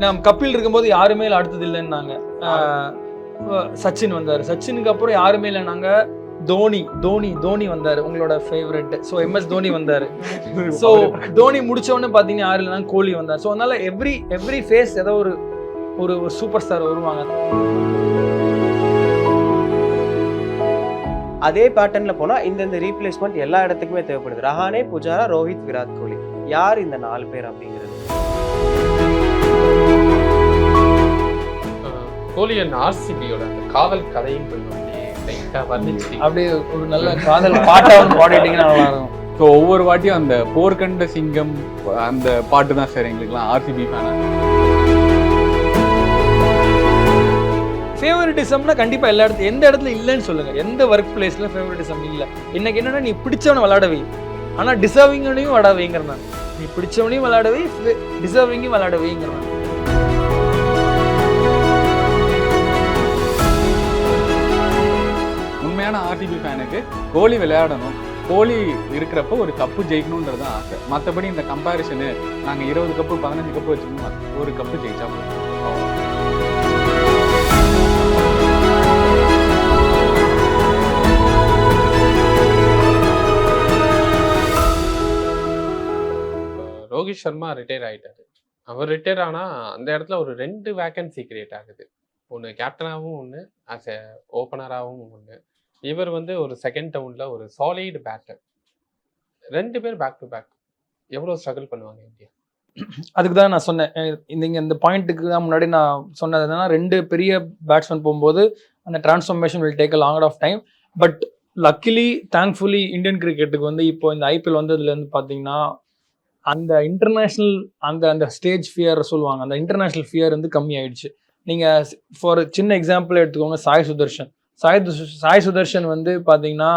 நம்ம கபில் இருக்கும்போது யாருமே அடுத்தது இல்லைன்னாங்க. சச்சின் வந்தார். சச்சினுக்கு அப்புறம் யாருமே இல்லைனாங்க. தோனி வந்தாரு, உங்களோட ஃபேவரட். ஸோ எம்எஸ் தோனி வந்தாரு. ஸோ தோனி முடிச்சோன்னு பார்த்தீங்கன்னா யாரு இல்லைனா கோலி வந்தார். ஸோ அதனால எவ்ரி ஃபேஸ் ஏதோ ஒரு சூப்பர் ஸ்டார் வருவாங்க. அதே பேட்டர்ன்ல போனா இந்த ரீப்ளேஸ்மெண்ட் எல்லா இடத்துக்குமே தேவைப்படுது. ரஹானே, புஜாரா, ரோஹித், விராட் கோலி. யார் இந்த 4 பேர் அப்படிங்கிறது? கோலி அண்ட் ஆர்சிபியோட அந்த காதல் கதையும் கொஞ்சம் அப்படியே ஒரு நல்ல காதல் பாட்டா பாடிட்டீங்கன்னா நல்லா இருக்கும். ஸோ ஒவ்வொரு வாட்டியும் அந்த போர்க்கண்ட சிங்கம் அந்த பாட்டு தான் சார் எங்களுக்குலாம் ஆர்சிபி ஃபேனா. ஃபேவரட்டிசம்னா கண்டிப்பா எல்லா இடத்துல எந்த இடத்துல இல்லைன்னு சொல்லுங்க. எந்த ஒர்க் பிளேஸ்ல ஃபேவரட்டிசம் இல்லை. இன்னைக்கு என்னன்னா நீ பிடிச்சவனை விளையாடவே, ஆனா டிசர்விங்கையும் விளையாடவைங்கிறேன். நீ பிடிச்சவனையும் விளையாடவே, டிசர்விங்கையும் விளையாடவேங்கிறேன். உண்மையான ஆர்சிபி ஃபேனுக்கு கோலி விளையாடணும், கோலி இருக்கிறப்போ ஒரு கப்பு ஜெயிக்கணுன்றது தான் ஆசை. மற்றபடி இந்த கம்பேரிசனு நாங்கள் 20 கப்பு 15 கப்பு வச்சுக்கணும், ஒரு கப்பு ஜெயிச்சா போதும். ரோஹித் சர்மா ரிட்டையர் ஆகிட்டாரு. அவர் ரிட்டையர் ஆனால் அந்த இடத்துல ஒரு 2 வேக்கன்சி கிரியேட் ஆகுது. ஒன்று கேப்டனாகவும், ஒன்று ஆஸ் எ ஓப்பனராகவும் ஒன்று. இவர் ஒரு செகண்ட் டவுனில் ஒரு சாலிட் பேட்டர். 2 பேர் பேக் டு பேக் எவ்வளோ ஸ்ட்ரகிள் பண்ணுவாங்க இந்தியா? அதுக்கு தான் நான் சொன்னேன். இந்த பாயிண்ட்டுக்கு தான் முன்னாடி நான் சொன்னது என்னன்னா, 2 பெரிய பேட்ஸ்மேன் போகும்போது அந்த transformation will take a long of time. But luckily thankfully Indian கிரிக்கெட்டுக்கு இப்போ இந்த ஐபிஎல் வந்ததுலேருந்து பார்த்தீங்கன்னா அந்த இன்டர்நேஷ்னல் அந்த ஸ்டேஜ் ஃபியர் சொல்லுவாங்க, அந்த இன்டர்நேஷ்னல் ஃபியர் கம்மி ஆயிடுச்சு. நீங்கள் ஃபார் சின்ன எக்ஸாம்பிள் எடுத்துக்கோங்க, சாய் சுதர்ஷன் பார்த்தீங்கன்னா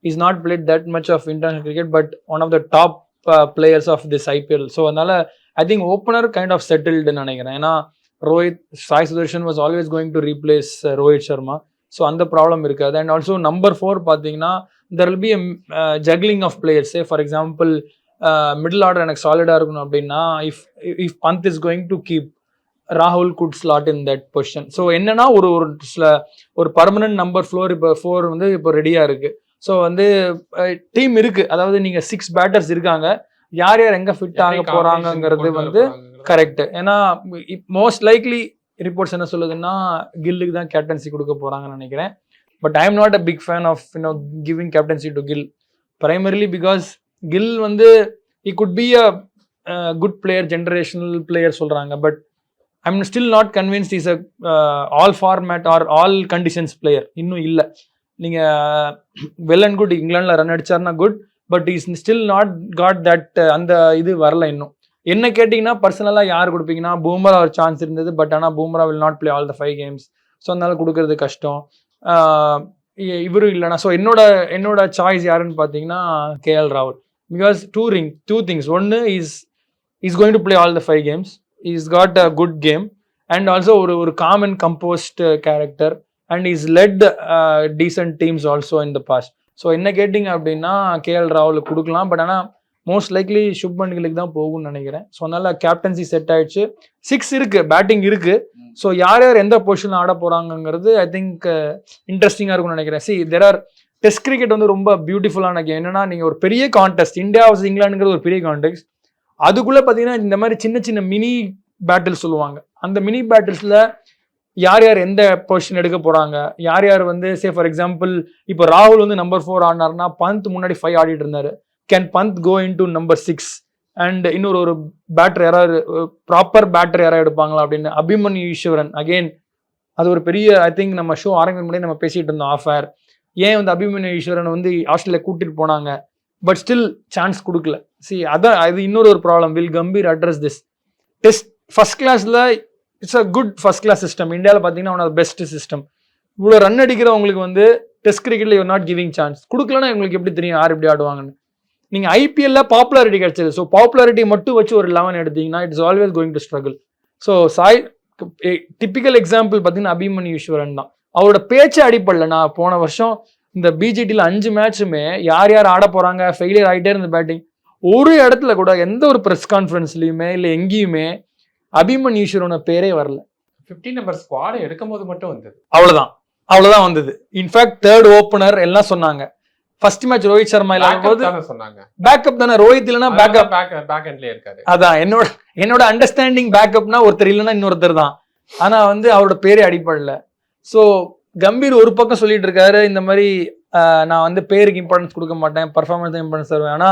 is not played that much of international cricket, but one of the top players of this IPL. So அதனால I think opener kind of செட்டில்டுன்னு நினைக்கிறேன். ஏன்னா Sai Sudharsan was always going to replace Rohit Sharma. So அந்த problem இருக்காது. And also number 4 பார்த்தீங்கன்னா there will be juggling of players. For example middle order எனக்கு சாலிடாக இருக்கணும் அப்படின்னா, if Pant is going to keep, ராகுல் good slot in that position. So என்னன்னா ஒரு பர்மனன்ட் நம்பர் 4 இப்போ ரெடியாக இருக்குது. ஸோ டீம் இருக்குது. அதாவது நீங்கள் 6 பேட்டர்ஸ் இருக்காங்க. யார் எங்கே ஃபிட் ஆக போகிறாங்கங்கிறது கரெக்ட். ஏன்னா மோஸ்ட் லைக்லி ரிப்போர்ட்ஸ் என்ன சொல்லுதுன்னா கில்லுக்கு தான் கேப்டன்சி கொடுக்க போகிறாங்கன்னு நினைக்கிறேன். But I am not a big fan of giving captaincy to Gill, primarily because Gill he could be a good player, generational player சொல்றாங்க. But I'm still not convinced he's a all format or all conditions player. இன்னும் இல்லை. நீங்கள் well and good இங்கிலாண்டில் run அடிச்சார்னா good, but is still not got that அந்த இது வரல இன்னும். என்ன கேட்டிங்கன்னா பர்சனலாக யார் கொடுப்பீங்கன்னா பூம்ரா ஒரு சான்ஸ் இருந்தது. பட் ஆனால் Bumrah will not play all the 5 games. So அதனால கொடுக்கறது கஷ்டம். இவரும் இல்லைனா ஸோ என்னோட சாய்ஸ் யாருன்னு பார்த்தீங்கன்னா கேஎல் ராகுல். Because two things. One is he's going to play all the 5 games. He's got a good game and also ஒரு calm and composed character, and he's led decent teams also in the past. So என்ன கேட்டிங்க அப்படின்னா KL ராகுல் கொடுக்கலாம். But ஆனால் most likely Shubman கில்லுக்கு தான் போகும்னு நினைக்கிறேன். ஸோ அதனால கேப்டன்சி செட் ஆயிடுச்சு. 6 இருக்கு, பேட்டிங் இருக்கு. ஸோ யார் எந்த பொசிஷன் ஆட போறாங்கிறது ஐ திங்க் இன்ட்ரெஸ்டிங்காக இருக்கும்னு நினைக்கிறேன். See, there are test cricket ரொம்ப பியூட்டிஃபுல்லான கேம். என்னன்னா நீங்கள் ஒரு பெரிய கான்டெஸ்ட், இந்தியா வர்சஸ் இங்கிலாந்துங்கிறது ஒரு பெரிய கான்டெஸ்ட். அதுக்குள்ளே பார்த்தீங்கன்னா இந்த மாதிரி சின்ன சின்ன மினி பேட்டில் சொல்லுவாங்க. அந்த மினி பேட்டில்ஸில் யார் எந்த பொசிஷன் எடுக்க போகிறாங்க, யார் சே ஃபார் எக்ஸாம்பிள் இப்போ ராகுல் நம்பர் 4 ஆடினார்னா பந்த் முன்னாடி 5 ஆடிட்டு இருந்தார். Can Pant go into number 6 and இன்னொரு பேட்டர் யாராவது ப்ராப்பர் பேட்டர் யாராவது எடுப்பாங்களா அப்படின்னு. அபிமன்யு ஈஸ்வரன் அகெயின் அது ஒரு பெரிய ஐ திங்க் நம்ம ஷோ ஆரம்பிக்கும் முன்னாடி நம்ம பேசிகிட்டு இருந்தோம் ஆஃப் ஏர். ஏன் அபிமன்யு ஈஸ்வரன் ஆஸ்திரேலியா கூட்டிட்டு போனாங்க, பட் ஸ்டில் சான்ஸ் கொடுக்கல. அதான் அது இன்னொரு problem. Will Gambhir address this. Test first கிளாஸில் it's a good first class system. இந்தியாவில் பார்த்தீங்கன்னா ஒன் ஆஃப் பெஸ்ட் சிஸ்டம். இவ்வளோ ரன் அடிக்கிறவங்களுக்கு டெஸ்ட் கிரிக்கெட்டில் யூர் நாட் கிவிங் சான்ஸ். கொடுக்கலன்னா உங்களுக்கு எப்படி தெரியும் யார் எப்படி ஆடுவாங்கன்னு? நீங்கள் ஐபிஎல்ல பாப்புலாரிட்டி கிடைச்சது. ஸோ பாப்புலாரிட்டி மட்டும் வச்சு ஒரு 11 எடுத்தீங்கன்னா it's always going to struggle. So typical example பார்த்தீங்கன்னா அபிமன்யு ஈஸ்வரன் தான். அவரோட பேச்சு அடிப்படல. நான் போன வருஷம் இந்த பிஜிடியில் 5 மேட்சுமே யார் ஆட போறாங்க ஃபெயிலியர் ஆகிட்டே இருந்த பேட்டிங். ஒரு இடத்துல கூட எந்த ஒரு ப்ரெஸ் கான்ஃபரன்ஸ்லையுமே இல்லை எங்கேயுமே அபிமன்யு ஈஸ்வரோட பேரே வரல. 15 நம்பர் ஸ்குவாட் எடுக்கும்போது மட்டும் வந்தது. அவ்வளவுதான் வந்தது. இன்ஃபேக்ட் தேர்ட் ஓப்பனர் எல்லாம் சொன்னாங்க. ஃபர்ஸ்ட் மேட்ச் ரோஹித் சர்மா இல்லாத போது சொன்னாங்க பேக்கப் தானே, ரோஹித் இல்லைன்னா பேக்கப். பேக் எண்ட்லயே இருக்காரு. அதான் என்னோட அண்டர்ஸ்டாண்டிங், பேக்கப்னா ஒருத்தர் இல்லைன்னா இன்னொருத்தர் தான். ஆனா வந்து அவரோட பேரே அடிப்படல. ஸோ கம்பீர் ஒரு பக்கம் சொல்லிட்டு இருக்காரு இந்த மாதிரி நான் வந்து பேருக்கு இம்பார்ட்டன்ஸ் கொடுக்க மாட்டேன், பர்ஃபார்மன்ஸ் இம்பார்ட்டன்ஸ் தருவேன். ஆனா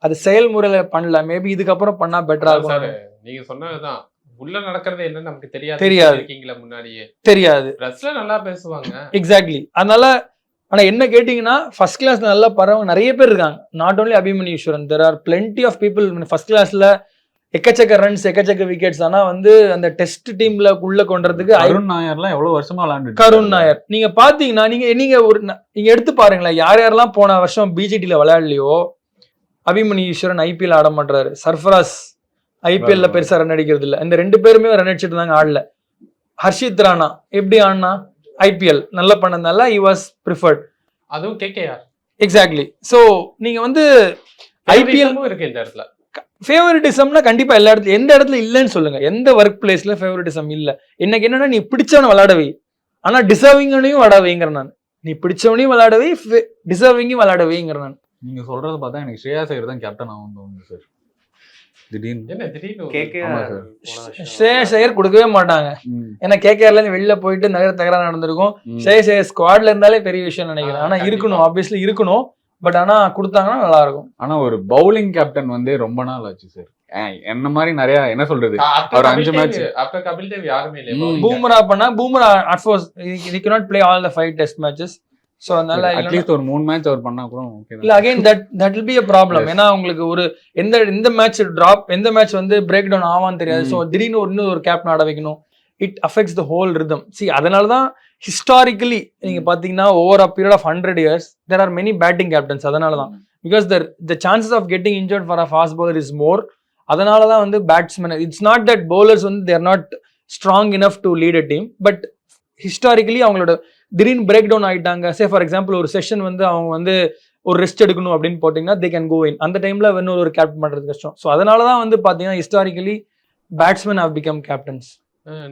அது செயல்முறையில பண்ணல. மேபி இதுக்கப்புறம் பண்ணா பெட்டரா இருக்கும். நீங்க சொன்னதுதான், உள்ள நடக்கிறது என்னன்னு நமக்கு தெரியாது. முன்னாடியே தெரியாது. பிரஸ்ல நல்லா பேசுவாங்க. எக்ஸாக்ட்லி. அதனால ஆனா என்ன கேட்டீங்கன்னா ஃபர்ஸ்ட் கிளாஸ் நல்லா பரவங்க நிறைய பேர் இருக்காங்க. Not only Abhimanyu Easwaran, there are plenty of people. First கிளாஸ்ல எக்கச்சக்க ரன்ஸ், எக்கச்சக்க விக்கெட்ஸ். ஆனா வந்து அந்த டெஸ்ட் டீம்ல உள்ள கொண்டதுக்கு கருண் நாயர்லாம் எவ்வளவு வருஷமா விளையாண்டு. கருண் நாயர் நீங்க பாத்தீங்கன்னா நீங்க எடுத்து பாருங்களேன், யார் யாரெல்லாம் போன வருஷம் பிஜேடியில விளையாடலையோ அபிமன்யு ஈஸ்வரன் ஐபிஎல் ஆட மாட்டாரு. சர்ஃபராஸ் ஐபிஎல்ல பெருசா ரன் அடிக்கிறது இல்ல. இந்த 2 பேருமே ரன் அடிச்சிட்டு இருந்தாங்க, ஆடல. ஹர்ஷித் ராணா எப்படி ஆடினா ஐபிஎல் நல்லா பண்ணதுனால he was preferred. அதுவும் கேகேஆர். எக்ஸாக்ட்லி. சோ நீங்க வந்து ஐபிஎல் இருக்கு இந்த இடத்துல. ஃபேவரட்டிசம்னா கண்டிப்பா எல்லா இடத்துல, எந்த இடத்துல இல்லைன்னு சொல்லுங்க. எந்த ஒர்க் பிளேஸ்ல ஃபேவரட்டிசம் இல்ல. எனக்கு என்னன்னா நீ பிடிச்சவனை விளையாடவை, ஆனா டிசர்விங்கையும் விளையாடவைங்கிற நான். நீ பிடிச்சவனையும் விளையாடவை, டிசர்விங்கையும் விளையாடவைங்கிற நான். நீங்க சொல்றது பார்த்தா எனக்கு ஸ்ரேயாஸ் ஐயர் தான் கேப்டன் ஆகும் தோணுது சார். ஸ்ரேயாஸ் ஐயர் கொடுக்கவே மாட்டாங்க. ஏன்னா கேகேஆர்ல இருந்து வெளில போயிட்டு நகர தகராறு நடந்திருக்கும். ஸ்ரேயாஸ் ஐயர் ஸ்குவாட்ல இருந்தாலே பெரிய விஷயம் நினைக்கிறேன். ஆனா இருக்கணும், ஆப்வியஸ்லி இருக்கணும். பட் ஆனா கொடுத்தாங்கன்னா நல்லா இருக்கும். ஆனா ஒரு பவுலிங் கேப்டன் வந்து ரொம்ப நாள் ஆச்சு சார். என்ன மாதிரி நிறைய என்ன சொல்றது, அவர் 5 மேட்ச் ஆஃப்டர் கபில் தேவ் யாருமே இல்ல. பூம்ரா பண்ணா பூம்ரா அட்ஃபோர்ஸ் he cannot play all the 5 test matches. So அதனால அட்லீஸ்ட் ஒரு 3 மேட்ச் அவர் பண்ணா கூட ஓகே. இல்ல again that will be a problem. ஏன்னா உங்களுக்கு ஒரு எந்த மேட்ச் டிராப், எந்த மேட்ச் வந்து பிரேக் டவுன் ஆவான்னு தெரியாது. சோ திடீர்னு இன்னொரு கேப்டன் ஆட வைக்கணும். It affects the whole rhythm. அதனாலதான் ஹிஸ்டாரிக்கலி நீங்க பாத்தீங்கன்னா over a period of 100 years there are many batting captains. அதனாலதான் because the chances of getting injured for a fast bowler is more. அதனாலதான் வந்து batsman, it's not that bowlers வந்து they are not strong enough to lead a team, but historically அவங்களோட திடீர்னு break down ஆயிட்டாங்க. Say for example ஒரு session வந்து அவங்க வந்து ஒரு ரெஸ்ட் எடுக்கணும் அப்படின்னு போட்டீங்கன்னா they can go in. அந்த டைம்ல இன்னொரு கேப்டன் பண்றது கஷ்டம். ஸோ அதனாலதான் வந்து பாத்தீங்கன்னா historically batsman have become captains.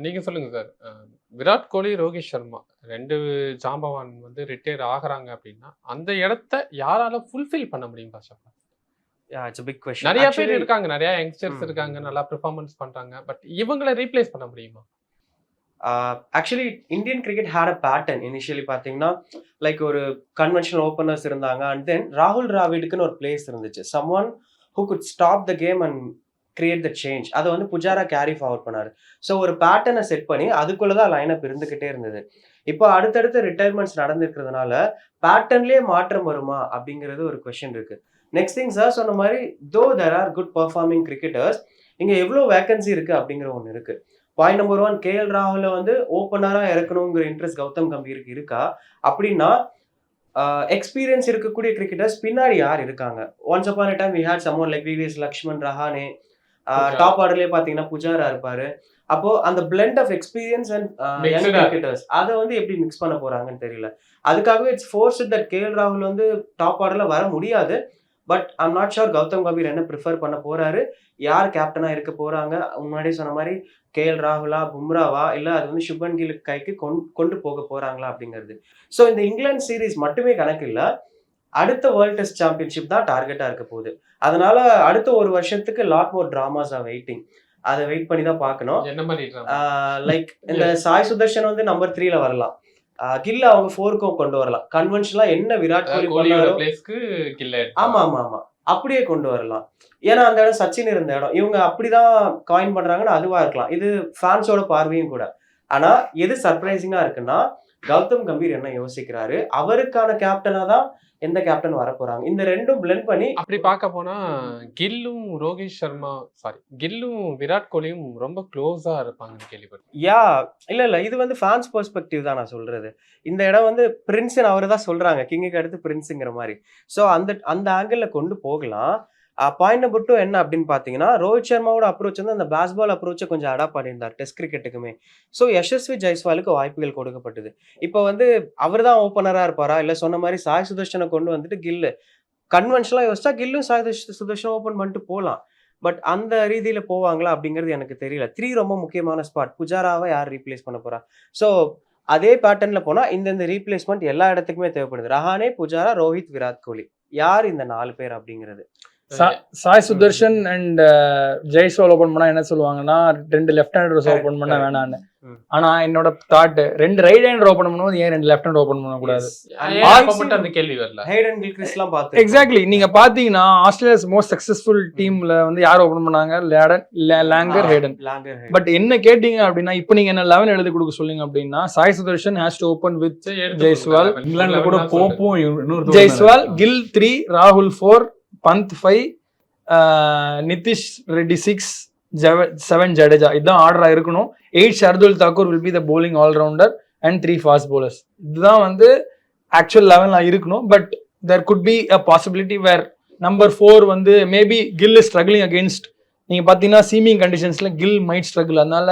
நீங்க சொல்லுங்க சார், விராட் கோலி, ரோஹித் சர்மா 2 ஜாம்பவான் வந்து ரிட்டையர் ஆகுறாங்க அப்படின்னா அந்த இடத்த யாரால ஃபுல்ஃபில் பண்ண முடியும் பாஷா? It's a big question. நிறைய பேர் இருக்காங்க, நிறைய யங்ஸ்டர்ஸ் இருக்காங்க, நல்லா பெர்ஃபார்மன்ஸ் பண்றாங்க. பட் இவங்களை ரீப்ளேஸ் பண்ண முடியுமா? Actually Indian cricket had a pattern. Initially பார்த்தீங்கன்னா லைக் ஒரு கன்வென்ஷனல் ஓப்பனர்ஸ் இருந்தாங்க. அண்ட் தென் ராகுல் டிராவிடுக்குன்னு ஒரு பிளேஸ் இருந்துச்சு, someone who could stop the game and create the change. அதை வந்து புஜாரா கேரி ஃபார்வர்ட் பண்ணாரு. ஸோ ஒரு பேட்டர்னை செட் பண்ணி அதுக்குள்ளதான் லைனப் இருந்துகிட்டே இருந்தது. இப்போ அடுத்தடுத்த ரிட்டையர்மெண்ட்ஸ் நடந்துருக்கிறதுனால பேட்டர்ன்லேயே மாற்றம் வருமா அப்படிங்கிறது ஒரு கொஸ்டின் இருக்கு. நெக்ஸ்ட் திங் சார் சொன்ன மாதிரி though there are good performing cricketers, இங்கே எவ்வளோ வேகன்சி இருக்கு அப்படிங்கிற ஒன்று இருக்கு. பாயிண்ட் நம்பர் 1, கேஎல் ராகுல வந்து ஓப்பனராக இறக்கணுங்கிற இன்ட்ரெஸ்ட் கௌதம் கம்பீருக்கு இருக்கா அப்படின்னா எக்ஸ்பீரியன்ஸ் இருக்கக்கூடிய கிரிக்கெட்டர்ஸ் பின்னாடி யார் இருக்காங்க? Once upon a time we had someone like VVS Laxman, Rahane. Top ஆர்டர்லேயே பார்த்தீங்கன்னா புஜாரா இருப்பாரு. அப்போ அந்த blend of experience and young cricketers அதை வந்து எப்படி மிக்ஸ் பண்ண போறாங்கன்னு தெரியல. அதுக்காகவே இட்ஸ் ஃபோர்ஸ்ட் தட் கேஎல் ராகுல் வந்து டாப் ஆர்டர்ல வர முடியாது. But I'm not sure Gautam Gambhir என்ன ப்ரிஃபர் பண்ண போறாரு, யார் கேப்டனா இருக்க போறாங்க. முன்னாடியே சொன்ன மாதிரி கேஎல் ராகுலா, பும்ராவா, இல்லை அது வந்து சுப்மன் கில் கைக்கு கொண்டு போக போறாங்களா அப்படிங்கிறது. ஸோ இந்த இங்கிலாந்து சீரீஸ் மட்டுமே கணக்கு இல்லை, அடுத்த வேர்ல்ட் டெஸ்ட் சாம்பியன்ஷிப் தான் டார்கெட்டா இருக்க போகுது. அதனால அடுத்த ஒரு வருஷத்துக்கு lot more dramas are waiting. அதை வெயிட் பண்ணி தான் பார்க்கணும். லைக் இந்த சாய் சுதர்ஷன் வந்து நம்பர் 3ல வரலாம், கில்ல அவங்க 4க்கும் கொண்டு வரலாம். கன்வென்ஷனலா என்ன விராட் கோலி பண்ணாரோ ஆமா ஆமா ஆமா அப்படியே கொண்டு வரலாம். ஏன்னா அந்த இடம் சச்சின் இருந்த இடம், இவங்க அப்படிதான் காயின் பண்றாங்கன்னு அதுவா இருக்கலாம். இது ஃபேன்ஸோட பார்வையும் கூட. ஆனா எது சர்ப்ரைசிங்கா இருக்குன்னா கௌதம் கம்பீர் என்ன யோசிக்கிறாரு, அவருக்கான கேப்டனா தான் எந்த கேப்டன் வர போறாங்க. இந்த ரெண்டும் பிளெண்ட் பண்ணி அப்படி பார்க்க போனா கில்லும் ரோஹித் சர்மா கில்லும் விராட் கோலியும் ரொம்ப க்ளோஸா இருப்பாங்கன்னு கேள்விப்பட்டேன். இல்ல இது வந்து ஃபேன்ஸ் பெர்ஸ்பெக்டிவ் தான் நான் சொல்றது. இந்த இடம் வந்து பிரின்ஸ்னு அவர் தான் சொல்றாங்க, கிங்குக்கு அடுத்து பிரின்ஸுங்கிற மாதிரி. ஸோ அந்த ஆங்கிள் கொண்டு போகலாம். பாயிண்ட் நம்பர் 2 என்ன அப்படின்னு பார்த்தீங்கன்னா, ரோஹித் சர்மாவோட அப்ரோச் வந்து அந்த பேஸ்பால் அப்ரோச்சை கொஞ்சம் அடாப்ட் பண்ணியிருந்தார் டெஸ்ட் கிரிக்கெட்டுக்குமே. ஸோ யசஸ்வி ஜெய்ஸ்வாலுக்கு வாய்ப்புகள் கொடுக்கப்பட்டது. இப்போ வந்து அவர் தான் ஓப்பனராக இருப்பாரா, இல்லை சொன்ன மாதிரி சாய் சுதர்ஷனை கொண்டு வந்துட்டு கில்லு கன்வென்ஷனலாக யோசிச்சா கில்லும் சாய் சுதர்ஷன் ஓப்பன் பண்ணிட்டு போகலாம். பட் அந்த ரீதியில போவாங்களா அப்படிங்கிறது எனக்கு தெரியல. 3 ரொம்ப முக்கியமான ஸ்பாட். புஜாராவை யார் ரீப்ளேஸ் பண்ண போறா? ஸோ அதே பேட்டர்ன்ல போனா இந்த ரீப்ளேஸ்மெண்ட் எல்லா இடத்துக்குமே தேவைப்படுது. ரஹானே, புஜாரா, ரோஹித், விராட் கோலி. யார் இந்த 4 பேர் அப்படிங்கிறது? சாய் சுதர்ஷன் அண்ட் ஜெய்ஸ்வால் ஓபன் பண்ணா என்ன சொல்லுவாங்கன்னா 2 லெஃப்ட் ஹேண்டர்ஸ் ஓபன் பண்ண வேணான்னு. ஆனா என்னோட தாட் 2 ரைட் ஹேண்டர் ஓபன் பண்ணும்போது ஏன் 2 லெஃப்ட் ஹேண்டர் ஓபன் பண்ண கூடாது? மட்டும் அந்த கேள்வி வரல. ஹேடன் கில்கிறிஸ்ட்லாம் பார்த்து எக்ஸாக்ட்லி. நீங்க பாத்தீங்கன்னா ஆஸ்திரேலியாஸ் மோஸ்ட் சக்சஸ்ஃபுல் டீம்ல வந்து யார் ஓபன் பண்ணாங்க? Longer, Haden. பட் என்ன கேட்டீங்க அப்படின்னா இப்போ நீங்க என்ன 11 எழுதி கொடுக்க சொல்லுங்க அப்படின்னா Sai Sudharsan has to open with Jaiswal. இங்கிலாந்துல கூட போப்பும் இன்னொரு ஜெய்ஸ்வால், கில் 3, ராகுல் 4, பந்த் 5, நிதிஷ் ரெட்டி 6, 7 ஜடேஜா. இதுதான் ஆர்டரா இருக்கணும். 8 Shardul Thakur will be the bowling all-rounder and 3 fast bowlers. இதுதான் வந்து ஆக்சுவல் 11 இருக்கணும். But there could be a possibility where number 4 வந்து maybe Gill is struggling against, நீங்க பாத்தீங்கன்னா சீமிங் கண்டிஷன்ஸ்ல கில் மைட் ஸ்ட்ரகிள். அதனால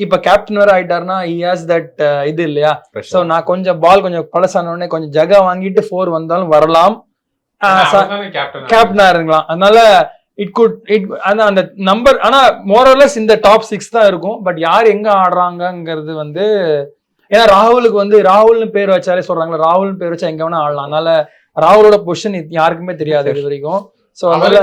இப்ப கேப்டன் வேற ஆயிட்டாருன்னா he has that இது இல்லையா? ஸோ நான் கொஞ்சம் பால் கொஞ்சம் பழசான உடனே கொஞ்சம் ஜகா வாங்கிட்டு 4 வந்தாலும் வரலாம், கேப்டனா இருக்கலாம். அதனால அந்த நம்பர் ஆனா மோரலஸ் இந்த டாப் 6 தான் இருக்கும். பட் யார் எங்க ஆடுறாங்கிறது வந்து ஏன்னா ராகுலுக்கு வந்து ராகுல்னு பேர் வச்சாலே சொல்றாங்களா, ராகுல்னு பேர் வச்சா எங்க வேணா ஆடலாம். அதனால ராகுலோட பொசிஷன் யாருக்குமே தெரியாது இது வரைக்கும். ஸோ அதனால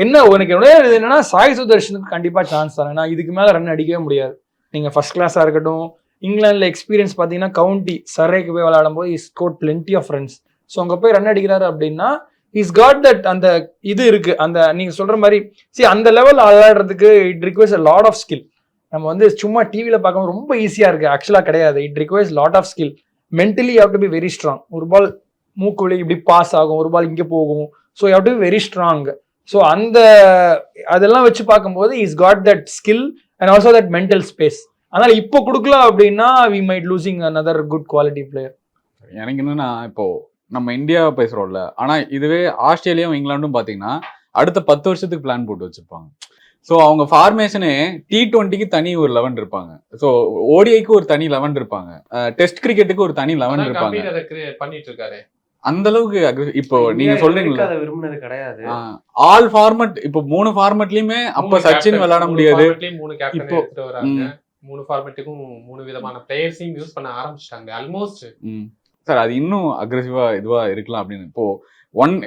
என்ன உனக்கு என்னன்னா சாய் சுதர்ஷனுக்கு கண்டிப்பா சான்ஸ் தரேன். ஏன்னா இதுக்கு மேல ரன் அடிக்கவே முடியாது. நீங்க ஃபர்ஸ்ட் கிளாஸா இருக்கட்டும், இங்கிலாந்துல எக்ஸ்பீரியன்ஸ் பாத்தீங்கன்னா கவுண்டி சர்ரேக்கு போய் விளையாடும் போது is scored plenty of runs. So அங்க போய் ரன் அடிக்கிறாரு அப்படின்னா இஸ் காட் தட் அந்த இது இருக்கு. அந்த நீங்க சொல்ற மாதிரி அந்த லெவல் விளையாடுறதுக்கு it requires a lot of skill. நம்ம வந்து சும்மா டிவியில பார்க்கும்போது ரொம்ப ஈஸியா இருக்கு, ஆக்சுவலா கிடையாது. It requires lot of skill. Mentally you have to be very strong. ஒரு பால் மூக்குள்ளே இப்படி பாஸ் ஆகும், ஒரு பால் இங்கே போகும். So you have to be very strong. So அந்த அதெல்லாம் வச்சு பார்க்கும்போது is got that skill and also that mental space. அதனால இப்போ கொடுக்கலாம் அப்படின்னா we might losing another good quality player. எனக்கு என்னன்னா இப்போ நம்ம இந்தியாவை பேசுறோம்ல, ஆனா இதுவே ஆஸ்திரேலியாவும் இங்கிலாண்டும் பாத்தீங்கன்னா அடுத்த 10 வருஷத்துக்கு பிளான் போட்டு வச்சிருப்பாங்க. ஸோ அவங்க ஃபார்மேஷனே T20க்கு தனி ஒரு 11 இருப்பாங்க, ஸோ ஓடிஐக்கு ஒரு தனி 11 இருப்பாங்க, டெஸ்ட் கிரிக்கெட்டுக்கு ஒரு தனி 11 இருப்பாங்க. பண்ணிட்டு இருக்காரு அந்த அளவுக்கு. இப்போ நீங்க சொல்றீங்களா விரும்பினது கிடையாது. ஆல் ஃபார்மட் இப்போ 3 ஃபார்மட்லயுமே அப்ப சச்சின் விளையாட முடியாது. 3 கேப்டன் எடுத்துட்டு வராங்க. 3 ஃபார்மட்டுக்கும் 3 விதமான பிளேயர்ஸையும் யூஸ் பண்ண ஆரம்பிச்சிட்டாங்க ஆல்மோஸ்ட். சார் அது இன்னும் அக்ரெசிவா இதுவா இருக்கலாம் அப்படின்னு.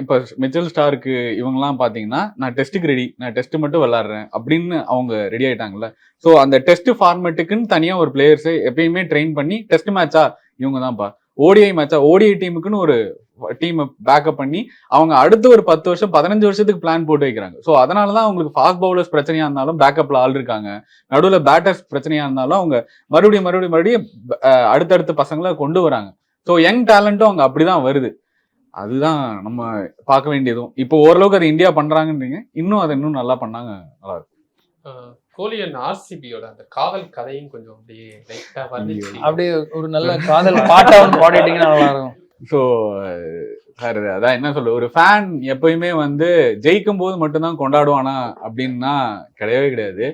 இப்போ மிச்சல் ஸ்டார்க்கு இவங்கெல்லாம் பாத்தீங்கன்னா நான் டெஸ்ட்டுக்கு ரெடி, நான் டெஸ்ட் மட்டும் விளையாடுறேன் அப்படின்னு அவங்க ரெடி ஆயிட்டாங்கல்ல. ஸோ அந்த டெஸ்ட் ஃபார்மேட்டுக்குன்னு தனியா ஒரு பிளேயர்ஸை எப்பயுமே ட்ரெயின் பண்ணி டெஸ்ட் மேட்சா இவங்க தான்ப்பா, ஓடிஐ மேட்சா ஓடிஐ டீமுக்குன்னு ஒரு டீமை பேக்கப் பண்ணி அவங்க அடுத்த ஒரு 10 வருஷம் 15 வருஷத்துக்கு பிளான் போட்டு வைக்கிறாங்க. ஸோ அதனாலதான் அவங்களுக்கு ஃபாஸ்ட் பவுலர்ஸ் பிரச்சனையா இருந்தாலும் பேக்கப்ல ஆள் இருக்காங்க, நடுவில் பேட்டர்ஸ் பிரச்சனையா இருந்தாலும் அவங்க மறுபடியும் அடுத்தடுத்த பசங்களை கொண்டு வராங்க. ஸோ யங் டேலண்ட்டும் அவங்க அப்படிதான் வருது. அதுதான் நம்ம பார்க்க வேண்டியதும். இப்போ ஓரளவுக்கு அதை இந்தியா பண்றாங்கன்றீங்க, இன்னும் அதை இன்னும் நல்லா பண்ணாங்க நல்லா இருக்கும். கோலி அண்ட் ஆர்சிபியோட அந்த காதல் கதையும் கொஞ்சம் அப்படியே ஒரு நல்ல காதல் பாட்டா வந்து பாடிட்டீங்கன்னா நல்லா இருக்கும். ஸோ சார் அதான் என்ன சொல்ல, ஒரு ஃபேன் எப்பயுமே வந்து ஜெயிக்கும் போது மட்டும்தான் கொண்டாடுவானா அப்படின்னா கிடையவே கிடையாது.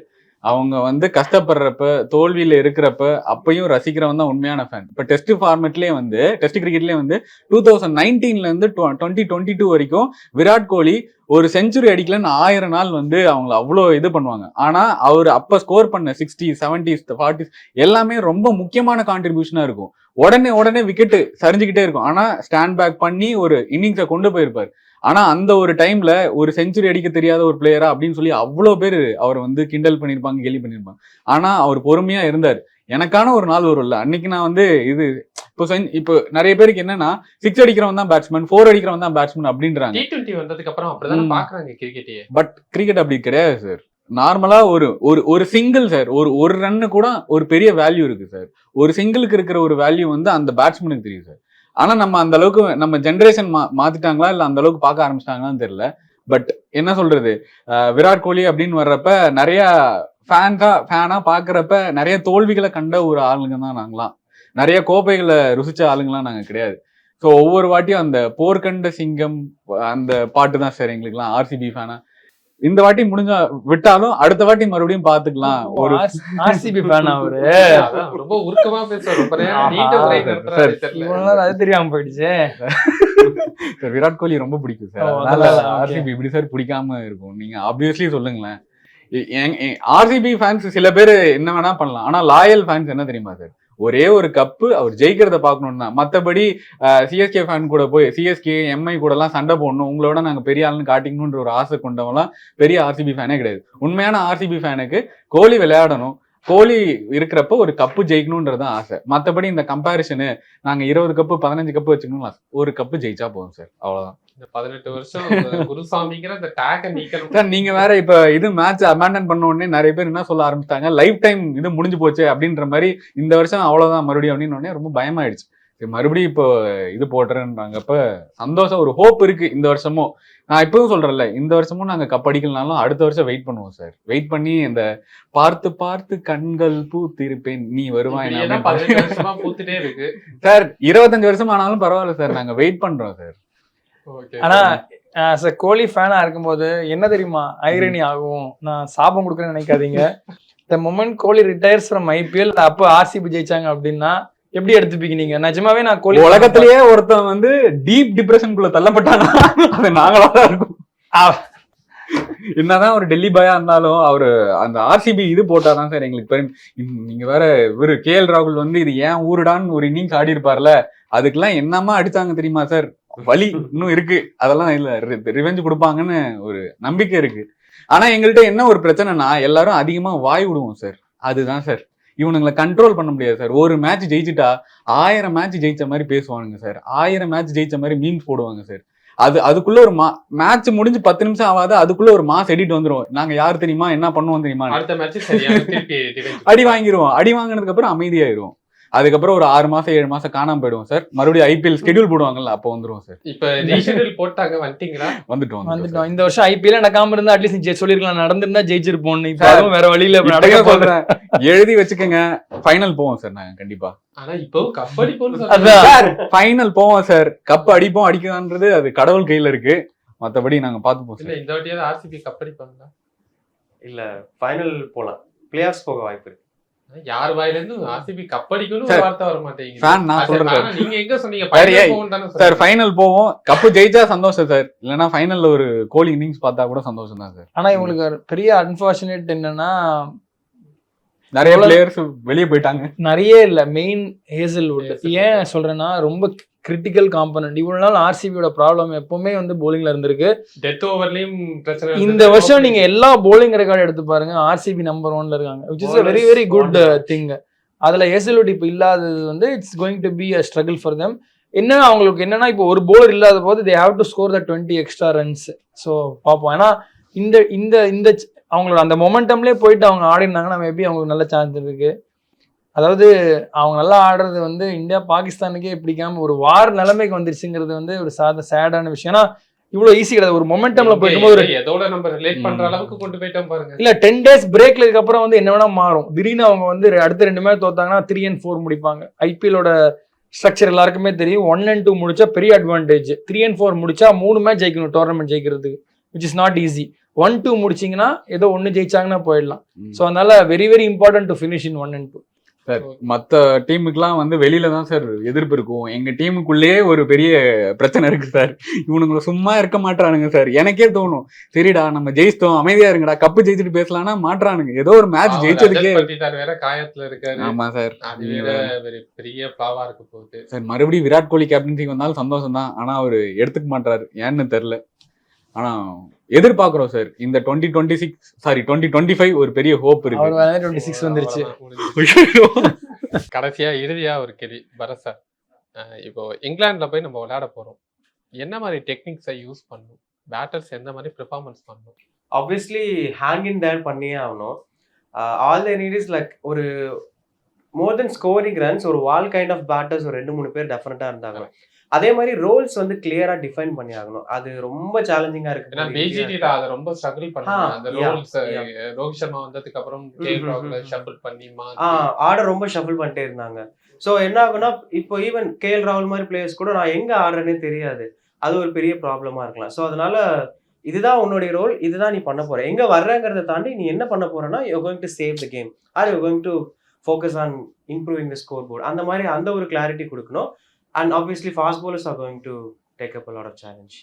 அவங்க வந்து கஷ்டப்படுறப்ப தோல்வியில இருக்கிறப்ப அப்பயும் ரசிக்கிறவன் தான் உண்மையான ஃபேன். இப்போ டெஸ்ட் ஃபார்மேட்லேயே வந்து டெஸ்ட் கிரிக்கெட்லேயே வந்து 2019ல இருந்து 2022 வரைக்கும் விராட் கோலி ஒரு செஞ்சுரி அடிக்கலன்னு 1000 நாள் வந்து அவங்களை அவ்வளோ இது பண்ணுவாங்க. ஆனா அவர் அப்ப ஸ்கோர் பண்ண 60s 70s 40s எல்லாமே ரொம்ப முக்கியமான கான்ட்ரிபியூஷனா இருக்கும். உடனே விக்கெட்டு சரிஞ்சுக்கிட்டே இருக்கும், ஆனா ஸ்டாண்ட் பேக் பண்ணி ஒரு இன்னிங்ஸை கொண்டு போயிருப்பார். ஆனா அந்த ஒரு டைம்ல ஒரு செஞ்சுரி அடிக்க தெரியாத ஒரு பிளேயரா அப்படின்னு சொல்லி அவ்வளோ பேர் அவர் வந்து கிண்டல் பண்ணியிருப்பாங்க, கேலி பண்ணியிருப்பாங்க. ஆனா அவர் பொறுமையா இருந்தார். எனக்கான ஒரு நாள் வரும்ல, அன்னைக்கு நான் வந்து இது இப்போ நிறைய பேருக்கு என்னன்னா 6 அடிக்கிறவன் தான் பேட்ஸ்மேன், 4 அடிக்கிறவன் தான் பேட்ஸ்மேன் அப்படின்றாங்க. T20 வந்ததுக்கு அப்புறம் அப்படிதான் பாக்குறாங்க கிரிக்கெட்டையே. பட் கிரிக்கெட் அப்படி கிடையாது சார். நார்மலா ஒரு சிங்கிள் சார், ஒரு ரன்னு கூட ஒரு பெரிய வேல்யூ இருக்கு சார். ஒரு சிங்கிளுக்கு இருக்கிற ஒரு வேல்யூ வந்து அந்த பேட்ஸ்மேனுக்கு தெரியும் சார். ஆனா நம்ம அந்த அளவுக்கு நம்ம ஜென்ரேஷன் மாத்திட்டாங்களா இல்ல அந்த அளவுக்கு பார்க்க ஆரம்பிச்சிட்டாங்களான்னு தெரியல. பட் என்ன சொல்றது, விராட் கோலி அப்படின்னு வர்றப்ப நிறைய ஃபேனா பாக்குறப்ப நிறைய தோல்விகளை கண்ட ஒரு ஆளுங்க தான் நாங்களாம். நிறைய கோப்பைகளை ருசிச்ச ஆளுங்களாம் நாங்க கிடையாது. ஸோ ஒவ்வொரு வாட்டியும் அந்த போர்க்கண்ட சிங்கம் அந்த பாட்டு தான் சார் எங்களுக்குலாம் ஆர்சிபி ஃபேனா. இந்த வாட்டி முடிஞ்சா விட்டாலும் அடுத்த வாட்டி மறுபடியும் பாத்துக்கலாம். ஒரு ஆர்சிபி ஃபேன் அவரு. அதான் ரொம்ப உருக்கமா பேசுவார். ரொம்ப நேரம் நீண்ட உரை நடத்துறாரு தெரியல. இவ்வளவு நாள் அது தெரியாம போயிடுச்சு. சார் விராட் கோலி ரொம்ப பிடிக்கும் சார். ஓ, அதனால அதனால, okay. ஆர்சிபி இப்படி சார் பிடிக்காம இருக்கும். நீங்க ஆப்வியஸ்லி சொல்லுங்களேன். ஆர்சிபி ஃபேன்ஸ் சில பேர் என்ன வேணா பண்ணலாம். ஆனா லாயல் ஃபேன்ஸ் என்ன தெரியுமா சார், ஒரே ஒரு கப்பு அவர் ஜெயிக்கிறத பார்க்கணும்னு தான். மற்றபடி சிஎஸ்கே ஃபேன் கூட போய் சிஎஸ்கே எம்ஐ கூட எல்லாம் சண்டை போடணும், உங்களோட நாங்க பெரிய ஆளுன்னு காட்டிக்கணுன்ற ஒரு ஆசை கொண்டவங்களாம் பெரிய ஆர்சிபி ஃபேனே கிடையாது. உண்மையான ஆர்சிபி ஃபேனுக்கு கோலி விளையாடணும், கோலி இருக்கிறப்ப ஒரு கப்பு ஜெயிக்கணும்ன்றதான் ஆசை. மற்றபடி இந்த கம்பேரிசனு நாங்க 20 கப்பு 15 கப்பு வச்சுக்கணும், ஒரு கப்பு ஜெயிச்சா போதும் சார், அவ்வளவுதான். இந்த 18 வருஷம் குருசாமிங்கிற அந்த டேக நீக்கணும் சார். நீங்க வேற இப்ப இது மேட்ச் அபேண்டன் பண்ண உடனே நிறைய பேர் என்ன சொல்ல ஆரம்பிச்சிட்டாங்க, லைஃப் டைம் இது முடிஞ்சு போச்சு அப்படின்ற மாதிரி. இந்த வருஷம் அவ்வளவுதான் மறுபடியும் அப்படின்னு உடனே ரொம்ப பயமாயிடுச்சு. மறுபடியும் இப்போ இது போட்டுறேன்றாங்கப்ப சந்தோஷம், ஒரு ஹோப் இருக்கு இந்த வருஷமும். நான் இப்பவும் சொல்றேன்ல, இந்த வருஷமும் நாங்க கப் அடிக்கலனாலும் அடுத்த வருஷம் வெயிட் பண்ணுவோம் சார். வெயிட் பண்ணி இந்த பார்த்து பார்த்து கண்கள் பூத்திருப்பேன் நீ வருவாய் 18 வருஷமா பூத்துட்டே இருக்கு சார். 25 வருஷம் ஆனாலும் பரவாயில்ல சார், நாங்க வெயிட் பண்றோம் சார். ஆனா கோலி ஃபேனா இருக்கும்போது என்ன தெரியுமா ஐரணி ஆகும், நான் சாபம் கொடுக்குறேன்னு நினைக்காதீங்க. The moment Kohli retires from IPL, அப்போ ஆர்சிபி ஜெயிச்சாங்க அப்படின்னா எப்படி எடுத்துப்பீங்க நீங்க? நிஜமாவே நான் கோலி உலகத்திலேயே ஒருத்தன் வந்து டீப் டிப்ரெஷனுக்குள்ள தள்ளப்பட்டானா அது நாங்களா தான் இருக்கும். என்னதான் ஒரு டெல்லி பாயா இருந்தாலும் அவரு அந்த ஆர்சிபி இது போட்டாதான் சார் எங்களுக்கு பெரும். நீங்க வேற இவரு KL ராகுல் வந்து இது ஏன் ஊருடான்னு ஒரு இன்னிங்ஸ் ஆடி இருப்பார்ல, அதுக்கெல்லாம் என்னமா அடிச்சாங்க தெரியுமா சார்? வலி இன்னும் இருக்கு, அதெல்லாம் இல்ல ரிவெஞ்ச் கொடுப்பாங்கன்னு ஒரு நம்பிக்கை இருக்கு. ஆனா எங்கள்கிட்ட என்ன ஒரு பிரச்சனைனா, எல்லாரும் அதிகமா வாய் விடுவோம் சார். அதுதான் சார் இவனுங்களை கண்ட்ரோல் பண்ண முடியாது சார். ஒரு மேட்ச் ஜெயிச்சுட்டா 1000 மேட்ச் ஜெயிச்ச மாதிரி பேசுவானுங்க சார், 1000 மேட்ச் ஜெயிச்ச மாதிரி மீம்ஸ் போடுவாங்க சார். அதுக்குள்ள ஒரு மேட்ச் முடிஞ்சு 10 நிமிஷம் ஆகாது, அதுக்குள்ள ஒரு மாஸ் எடிட் வந்துரும். நாங்க யார் தெரியுமா, என்ன பண்ணுவோம் தெரியுமா, அடுத்த மேட்ச் சரியா அடி வாங்கிடுவோம். அடி வாங்கினதுக்கு அப்புறம் அமைதியாயிருவோம். அதுக்கப்புறம் ஒரு 6 மாசம் 7 மாசம் காணாம போயிடுவோம் சார். மறுபடியும் ஐபிஎல் ஸ்கெடியூல் போடுவாங்கல்ல, அப்போ வந்துருவோம் சார். இப்ப ரீஷெடியூல் போட்டாங்க, வந்துட்டீங்களா? வந்துட்டோம். இந்த வருஷம் ஐபிஎல் நடக்காம இருந்தா அட்லீஸ்ட் சொல்லிருக்கலாம், நடந்திருந்தா ஜெயிச்சிருப்போம். வேற வழியில சொல்றேன், எழுதி வச்சுக்கோங்க. ஃபைனல் போவோம் சார் நாங்க கண்டிப்பா. ஆனா இப்போ கபடி ஃபைனல் போவோம் சார். கப் அடிப்போம், அடிக்கலான்றது அது கடவுள் கையில இருக்கு. மத்தபடி நாங்க பாத்துப்போம் சார். இந்த வாட்டியாவது ஆர்சிபி கப் அடிப்பாங்களா? இல்ல ஃபைனல் போலாம், பிளே ஆஃப்ஸ் போக வாய்ப்பு இருக்கு. யார் வாயில இருந்து ஆர்சிபி கப் அடிக்கணும் ஒரு வார்த்தை வர மாட்டேங்குது. நான் சொல்றேன், நீங்க எங்க சொன்னீங்க சார் ஃபைனல் போவோம், கப்பு ஜெயிச்சா சந்தோஷம் சார். இல்லன்னா ஃபைனல்ல ஒரு கோலி இன்னிங்ஸ் பார்த்தா கூட சந்தோஷம் தான் சார். ஆனா இவங்களுக்கு பெரிய அன்பார்ச்சுனேட் என்னன்னா, நிறைய பிளேயர்ஸ் வெளியே போயிட்டாங்க. நிறைய இல்ல, மெயின் ஹேசல்வுட். ஏன் சொல்றேன்னா ரொம்ப கிரிட்டிக்கல் காம்பனன்ட். இவ்வளவு நாள் ஆர்சிபியோட ப்ராப்ளம் எப்பவுமே வந்து போலிங்ல இருந்திருக்கு. டெத் ஓவர்லயும் பிரச்சனை. இந்த வருஷம் நீங்க எல்லா போலிங் ரெக்கார்டு எடுத்து பாருங்க, ஆர்சிபி நம்பர் 1ல இருக்காங்க, which is a very very good thing. அதுல ஹேசல்வுட் இப்ப இல்லாதது வந்து it's going to be a struggle for them. என்ன அவங்களுக்கு என்னன்னா, இப்போ ஒரு போலர் இல்லாத போது they have to score the 20 extra runs. So பார்ப்போம். ஏன்னா இந்த இந்த இந்த அவங்களோட அந்த மொமெண்டம்லேயே போயிட்டு அவங்க ஆடினாங்கன்னா மேபி அவங்களுக்கு நல்ல சான்ஸ் இருக்கு. அதாவது அவங்க நல்லா ஆடுறது வந்து இந்தியா பாகிஸ்தானுக்கே பிடிக்காம ஒரு வார் நிலைமைக்கு வந்துருச்சுங்கிறது வந்து ஒரு சேடான விஷயம். ஏன்னா இவ்வளவு ஈஸி கிடையாது. ஒரு மொமெண்டம்ல போயிட்டு எதோட நம்ம ரிலேட் பண்ற அளவுக்கு கொண்டு போயிட்டோம் பாருங்க. இல்ல 10 days பிரேக்ல அப்புறம் வந்து என்ன வேணா மாறும். திடீர்னு அவங்க வந்து அடுத்த 2 மேட்ச் தோத்தாங்கன்னா 3 and 4 முடிப்பாங்க. ஐபிஎலோட ஸ்ட்ரக்சர் எல்லாருக்குமே தெரியும். 1 and 2 முடிச்சா பெரிய அட்வான்டேஜ். 3 and 4 முடிச்சா 3 மேட்ச் ஜெயிக்கணும் டோர்னமெண்ட் ஜெயிக்கிறதுக்கு, which is not easy. 1-2 முடிச்சிங்கன்னா ஏதோ 1 ஜெயிச்சாங்கன்னா போயிடலாம். ஸோ அதனால very very important to finish in 1 and 2. Sir மற்ற டீமுக்குலாம் வந்து வெளியில தான் சார் எதிர்ப்பு இருக்கும். எங்க டீமுக்குள்ளேயே ஒரு பெரிய பிரச்சனை இருக்கு சார். இவனுங்களை சும்மா இருக்க மாட்டானுங்க சார். எனக்கே தோணும், சரிடா நம்ம ஜெயிச்சிட்டோம் அமைதியா இருங்கடா, கப்பு ஜெயிச்சுட்டு பேசலாம்னா மாட்டானுங்க. ஏதோ ஒரு மேட்ச் ஜெயிச்சதுக்கே வேற காயத்துல இருக்காரு. ஆமா சார், அது வேற பெரிய பாவா இருக்க போகுது சார். மறுபடியும் விராட் கோலி கேப்டன்சிக்கு வந்தாலும் சந்தோஷம் தான். ஆனா அவரு எடுத்துக்க மாட்டாரு, ஏன்னு தெரியல. ஆனா எதிர்பார்க்கிறோம் சார். இந்த 2025 ஒரு பெரிய ஹோப் இருக்கு. 26 வந்துருச்சு. கடைசியா இறுதியா ஒரு கேள்வி பரத் சார், இப்போ இங்கிலாந்துல போய் நம்ம விளையாட போறோம், என்ன மாதிரி டெக்னிக்ஸை யூஸ் பண்ணணும், பேட்டர்ஸ் எந்த மாதிரி பெர்ஃபார்மன்ஸ் பண்ணணும்? ஆப்வியஸ்லி ஹேங் இன் தேர் பண்ணியே ஆகணும். All they need is like ஒரு மோர் தென் ஸ்கோரிங் ரன்ஸ், ஒரு வால் கைண்ட் ஆஃப் பேட்டர்ஸ் ஒரு 2-3 பேர் டெஃபினட்டா இருந்தாங்க. அதே மாதிரி ரோல்ஸ் வந்து கிளியரா டிஃபைன் பண்ணி ஆகணும். அது ரொம்ப சேலஞ்சிங்கா இருக்கு. ஏன்னா பிஜிடில அத ரொம்ப ஸ்ட்ரகிள் பண்ணாங்க. அந்த ரோல்ஸ் ரோஹித் சர்மா வந்ததுக்கு அப்புறம் கேஎல் ராகுல ஷஃபிள் பண்ணி ஆர்டர் ரொம்ப ஷஃபிள் பண்ணிட்டே இருந்தாங்க. ஸோ என்ன ஆகுனா, இப்போ ஈவன் கேஎல் ராகுல் மாதிரி பிளேயர்ஸ் கூட நான் எங்க ஆடுறேன்னே தெரியாது. அது ஒரு பெரிய ப்ராப்ளமா இருக்கலாம். ஸோ அதனால இதுதான் உன்னுடைய ரோல், இதுதான் நீ பண்ண போற, எங்க வர்றங்கிறத தாண்டி நீ என்ன பண்ண போறனா you're going to save the game or you're going to focus on improving the scoreboard. அந்த மாதிரி அந்த ஒரு கிளாரிட்டி கொடுக்கணும். And obviously fast bowlers are going to take up a lot of challenge.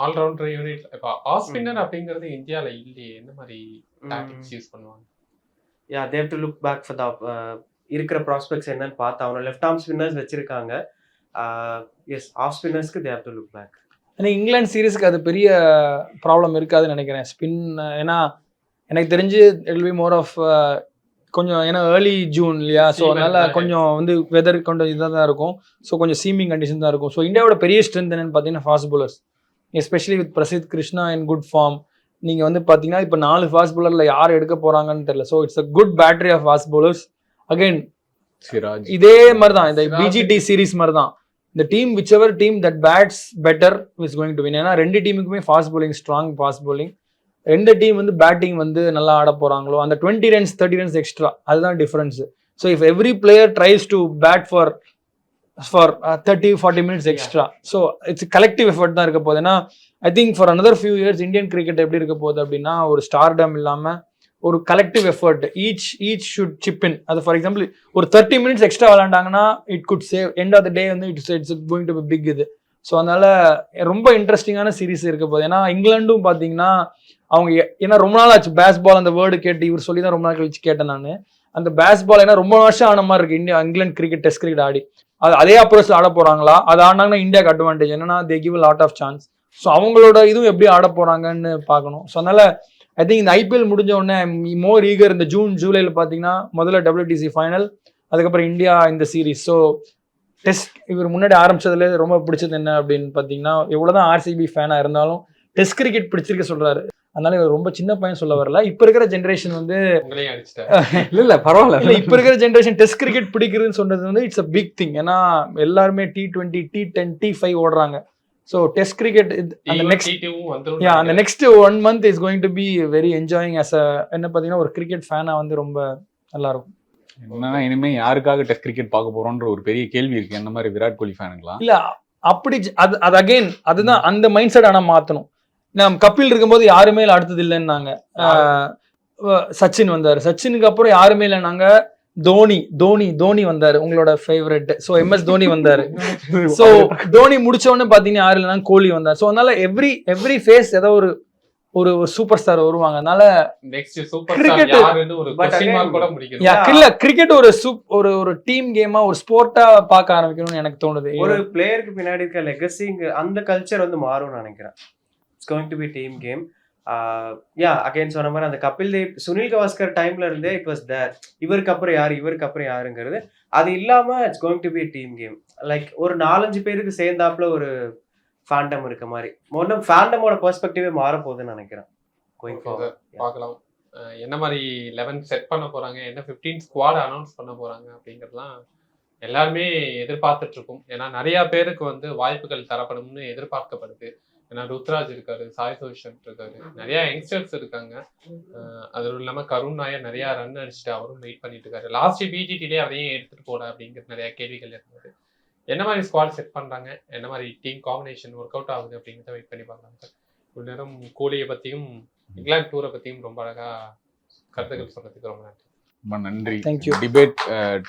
All rounder unit இப்போ off spinner அப்படிங்கிறது இந்தியாவில் இல்லையே, என்ன மாதிரி டாக்டிக்ஸ் யூஸ் பண்ணுவாங்க? Yeah, they have to look back for the இருக்கிற ப்ராஸ்பெக்ட்ஸ் என்னன்னு பார்த்து அவனோட லெஃப்ட் ஆர்ம் ஸ்பின்னர்ஸ் வச்சிருக்காங்க. எஸ், ஆஃப் ஸ்பின்னர்ஸ்க்கு they have to look back. ஏன்னா இங்கிலாந்து சீரீஸ்க்கு அது பெரிய ப்ராப்ளம் இருக்காதுன்னு நினைக்கிறேன் ஸ்பின். ஏன்னா எனக்கு தெரிஞ்சு it will be more off கொஞ்சம், ஏன்னா ஏர்லி ஜூன் இல்லையா, ஸோ அதனால கொஞ்சம் வந்து வெதர் கொஞ்சம் இதாக தான் இருக்கும், ஸோ கொஞ்சம் சீமிங் கண்டிஷன் தான் இருக்கும். ஸோ இந்தியாவோட பெரிய ஸ்ட்ரென்த் என்னன்னு பார்த்தீங்கன்னா fast bowlers, especially with Prasidh Krishna in good form. நீங்கள் வந்து பார்த்தீங்கன்னா இப்போ 4 ஃபாஸ்ட் bowlerல யார் எடுக்க போகிறாங்கன்னு தெரியல. So it's a good battery of fast bowlers. Again Siraj இதே மாதிரி தான், இந்த பிஜிடி சீரீஸ் மாதிரி தான், இந்த team which ever team that bats better is going to win. ஏன்னா 2 டீமுக்குமே fast bowling, strong fast bowling. 2 team வந்து பேட்டிங் வந்து நல்லா ஆட போகிறாங்களோ அந்த 20 runs 30 runs எக்ஸ்ட்ரா, அதுதான் difference. So if every player tries to bat for 30-40 minutes extra, so it's collective effort தான் இருக்க போகுது. ஏன்னா I think for another few years Indian cricket எப்படி இருக்க போகுது அப்படின்னா, ஒரு ஸ்டார்டம் இல்லாமல் ஒரு collective effort, each should chip in. அது ஃபார் எக்ஸாம்பிள் ஒரு 30 minutes எக்ஸ்ட்ரா விளாண்டாங்கன்னா it good save end of the day வந்து it's going to be big இது. ஸோ அதனால ரொம்ப இன்ட்ரெஸ்டிங்கான சீரீஸ் இருக்க போகுது. ஏன்னா இங்கிலாண்டும் பார்த்தீங்கன்னா அவங்க ஏன்னா ரொம்ப நாள் ஆச்சு பேஸ்பால் அந்த வேர்டு கேட்டு, இவர் சொல்லி தான் ரொம்ப நாள் கழிச்சு கேட்டேன் நான். அந்த பேஸ்பால் ஏன்னா ரொம்ப வருஷம் ஆன மாதிரி இருக்கு இங்கிலாந்து கிரிக்கெட் டெஸ்ட் கிரிக்கெட் ஆடி, அதே அப்ரோச் ஆட போறாங்களா, அது ஆடினாங்கன்னா இந்தியாவுக்கு அட்வான்டேஜ். என்னன்னா they give lot of chance. So அவங்களோட இதுவும் எப்படி ஆட போறாங்கன்னு பார்க்கணும். ஸோ அதனால ஐ திங்க் இந்த ஐபிஎல் முடிஞ்ச உடனே மோர் ஈகர். இந்த ஜூலைல பார்த்தீங்கன்னா முதல்ல WTC ஃபைனல், அதுக்கப்புறம் இந்தியா இந்த சீரீஸ். ஸோ டெஸ்ட் இவர் முன்னாடி ஆரம்பிச்சதுல ரொம்ப பிடிச்சது என்ன அப்படின்னு பார்த்தீங்கன்னா, எவ்வளோதான் RCB ஃபேனாக இருந்தாலும் டெஸ்ட் கிரிக்கெட் பிடிச்சிருக்க சொல்றாரு. அதனால இவர் ரொம்ப சின்ன பையன் சொல்ல வரல. இப்ப இருக்கிற ஜென்ரேஷன் வந்து இல்ல பரவாயில்ல, இல்ல இப்ப இருக்கிற ஜென்ரேஷன் டெஸ்ட் கிரிக்கெட் பிடிக்கிறதுன்னு சொல்றது வந்து இட்ஸ் அ பிக் திங். ஏன்னா எல்லாருமே T20, T10, T5 ஓடுறாங்க. ஸோ டெஸ்ட் கிரிக்கெட் அந்த next 1 month is going to be very enjoying as என்ன பார்த்தீங்கன்னா ஒரு கிரிக்கெட் ஃபேனா வந்து ரொம்ப நல்லா இருக்கும். என்னன்னா இனிமே யாருக்காக டெஸ்ட் கிரிக்கெட் பார்க்க போறோம்ன்ற ஒரு பெரிய கேள்வி இருக்கு. என்ன மாதிரி விராட் கோலி ஃபேனுங்களா? இல்ல அப்படி அது அகைன் அதுதான் அந்த மைண்ட் செட். ஆனா மாத்தணும். நம்ம கபில் இருக்கும்போது யாருமே அடுத்தது இல்லைன்னாங்க, சச்சின் வந்தாரு. சச்சினுக்கு அப்புறம் யாருமே இல்லைன்னாங்க, தோனி வந்தாரு, உங்களோட ஃபேவரட். ஸோ MS தோனி வந்தாரு. ஸோ தோனி முடிச்சோன்னு பாத்தீங்கன்னா யாரு இல்லைன்னா கோலி வந்தார். ஸோ அதனால எவ்ரி ஃபேஸ் ஏதோ ஒரு சூப்பர் ஸ்டார் வருவாங்க. அதனால கிரிக்கெட் ஒரு டீம் கேமா ஒரு ஸ்போர்ட்டா பார்க்க ஆரம்பிக்கணும்னு எனக்கு தோணுது. ஒரு பிளேயருக்கு பின்னாடி இருக்க லெகசி அந்த கல்ச்சர் வந்து மாறும்னு நினைக்கிறேன். It's going to be team game. Again சொன்ன மாதிரி அந்த கபில் தேவ், சுனில் கவாஸ்கர் டைம்ல இருந்தே இட் வாஸ் தேர். இவருக்கு அப்புறம் யாருங்கிறது அது இல்லாம it's going to be team game. Like ஒரு 4-5 பேருக்கு சேர்ந்தாப்புல ஒரு ஃபேண்டம் இருக்க மாதிரி மொத்தம் ஃபேண்டமோட பெர்ஸ்பெக்டிவே மாற போகுதுன்னு நினைக்கிறேன். கோயிங் ஃபார்வர்ட் பார்க்கலாம் என்ன மாதிரி 11 செட் பண்ண போறாங்க, என்ன 15 ஸ்குவாட் அனௌன்ஸ் பண்ண போறாங்க அப்படிங்கிறதுலாம் எல்லாருமே எதிர்பார்த்துட்டு இருக்கும். ஏன்னா நிறைய பேருக்கு வந்து வாய்ப்புகள் தரப்படும்னு எதிர்பார்க்கப்படுது. ஏன்னா ருத்ராஜ் இருக்காரு, சாய் சுதர்ஷன் இருக்காரு, நிறைய யங்ஸ்டர்ஸ் இருக்காங்க. அது இல்லாம கருண் நாயர் நிறைய ரன் அடிச்சுட்டு அவரும் வெயிட் பண்ணிட்டு இருக்காரு. லாஸ்ட் BGTலே அதையும் எடுத்துட்டு போட அப்படிங்கிற நிறைய கேள்விகள் இருந்தது. என்ன மாதிரி ஸ்குவாட் செட் பண்றாங்க, என்ன மாதிரி டீம் காம்பினேஷன் ஒர்க் அவுட் ஆகுது அப்படிங்கிறத வெயிட் பண்ணி பார்க்கலாம். ஒரு நேரம் கோலியை பத்தியும் இங்கிலாந்து டூரை பத்தியும் ரொம்ப அழகா கருத்துக்கள் சொன்னதுக்கு ரொம்ப நன்றி. ரொம்ப நன்றி. டிபேட்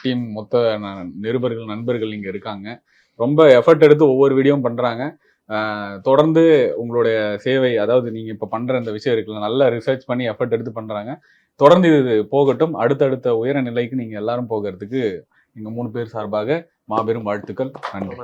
டீம் மொத்த நிருபர்கள் நண்பர்கள் இங்க இருக்காங்க. ரொம்ப எஃபர்ட் எடுத்து ஒவ்வொரு வீடியோவும் பண்றாங்க. தொடர்ந்து உங்களுடைய சேவை, அதாவது நீங்க இப்ப பண்ற இந்த விஷயம் இருக்குல்ல, நல்லா ரிசர்ச் பண்ணி எஃபர்ட் எடுத்து பண்றாங்க. தொடர்ந்து இது போகட்டும். அடுத்தடுத்த உயர நிலைக்கு நீங்க எல்லாரும் போகிறதுக்கு எங்க 3 பேர் சார்பாக மாபெரும் வாழ்த்துக்கள். நன்றி.